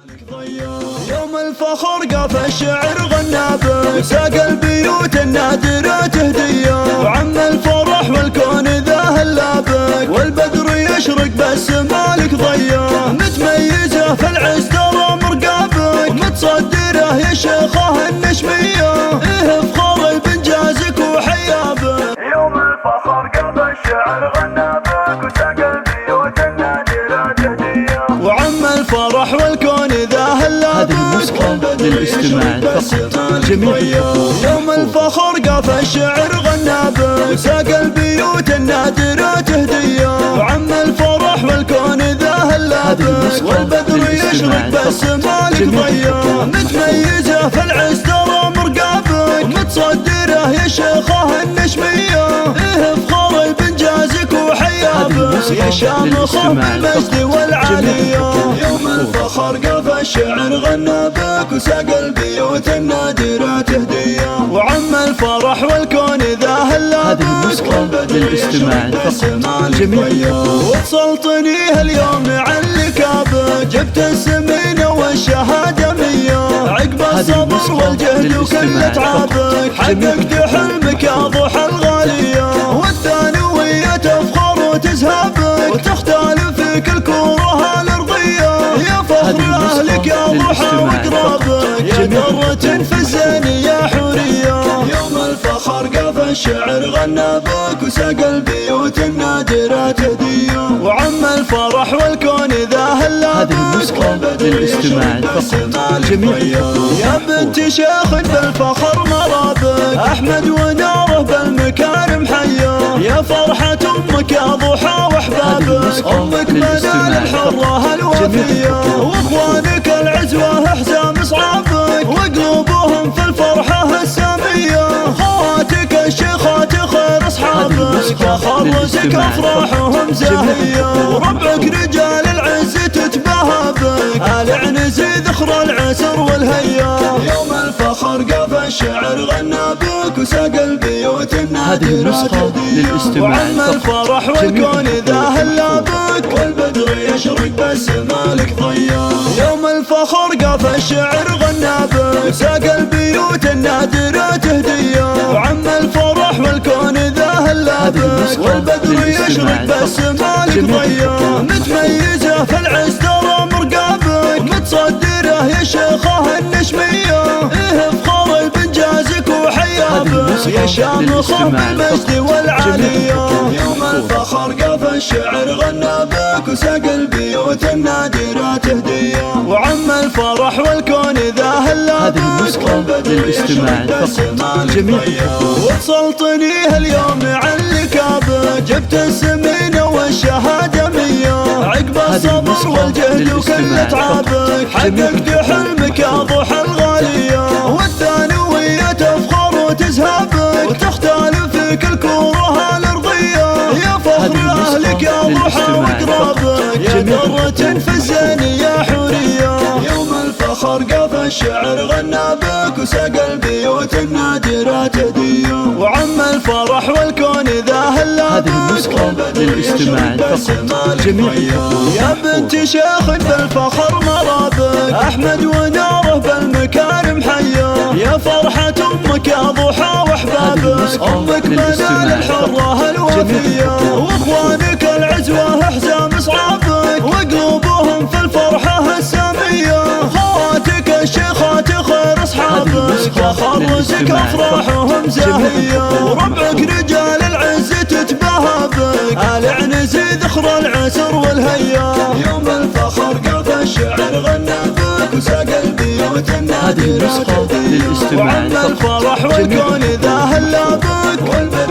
يوم الفخر قاف الشعر غنابك ساق البيوت النادرة تهدية وعم الفرح والكون ذا هلابك والبدر يشرق بالسما لك ضيا متميزة في العز ترى مرقابك ومتصدره يا شيخه النشمية افخر بانجازك وحيابك. يوم الفخر قاف الشعر غنابك وساق البيوت النادرة تهدية وعم الفرح والكون ذا هلابك هذه النسخة للاستماع فقط جميع الحقوق. يوم الفخر قاف الشعر غنابك ساق البيوت النادرة تهدية وعم الفرح والكون ذا هلابك والبدر يشرق بالسما لك ضيا متميزة في العز ترى مرقابك ومتصدره يا شيخه النشمية افخر بانجازك وحيابك يا شامخ بالمجد والعالية. يوم الفخر قاف الشعر غنابك وساق البيوت النادرة تهدية وعم الفرح والكون ذا هلابك هذه النسخة للاستماع فقط جميع الحقوق. وتسلطنيه اليوم عن لكابك جبت السمين والشهادة مية عقب الصبر والجهد وكل تعبك حققت حلمك يا ضحى الغالية والثانوية تفخر وتزهبك وتختال في كل كورها الأرضية يا فخر أهلك يا ضحى وقرابك يا درة في الزين يا حورية. يوم الفخر قاف الشعر غنابك وساق البيوت النادرة تهدية وعم الفرح والكون ذا هلابك هذه النسخة للاستماع فقط جميع الحقوق. يا بنت شيخ بالفخر مرابك أحمد وناره بالمكارم حيا يا فرحة أمك يا ضحى وأحبابك أمك منال الحرة الوفية وإخوانك العزوة حزام صعابك وقلوبهم في الفرحة السامية خواتك الشيخات خير أصحابك يا خرزك أفراحهم زاهية وربعك رجال العز تتباهى بك آل عنزي ذخر العسر والهيا. يوم الفخر قاف الشعر غنابك وساق البيوت النادرة تهدية وعم الفرح والكون ذا هلابك والبدر يشرق بالسما لك ضيا. يوم الفخر قاف الشعر غنابك وساق البيوت النادرة تهدية وعم الفرح والكون ذا هلابك والبدر يشرق بالسما لك ضيا متميزة في العز ترى مرقابك ومتصدره يا شيخه النشمية افخر بانجازك وحيابك يا شامخ بالمجد والعالية. يوم الفخر قاف الشعر غنابك وساق البيوت النادرة تهدية وعم الفرح والكون ذا هلابك هذه النسخة للاستماع فقط جميع الحقوق. وتسلطنيه اليوم عن لكابك جبت السمين والشهادة مية عقب الصبر والجهد وكل تعبك حققت حلمك يا ضحى الغالية والثانوية تفخر وتزهبك وتختال في كل كورها الأرضية يا فخر أهلك يا ضحى وقرابك يا درة في الزين يا حورية. يوم الفخر قاف الشعر غنابك وساق البيوت النادرة تهدية وعم الفرح والكون ذا هلابك هذه النسخة للاستماع فقط جميع الحقوق. يا بنت شيخ بالفخر مرابك أحمد وناره بالمكارم حيا يا فرحة أمك يا ضحى وأحبابك أمك منال الحرة الوفية وإخوانك العزوة حزام صعابك وقلوبهم في الفرحة السامية خواتك الشيخات خير أصحابك يا خرزك أفراحهم زاهية وربعك رجال العز تتباهى بك آل عنزي ذخر العسر والهيا. يوم الفخر قاف الشعر غنابك وساق البيوت النادرة هذه النسخة للاستماع وعم الفرح والكون ذا هلابك والبدر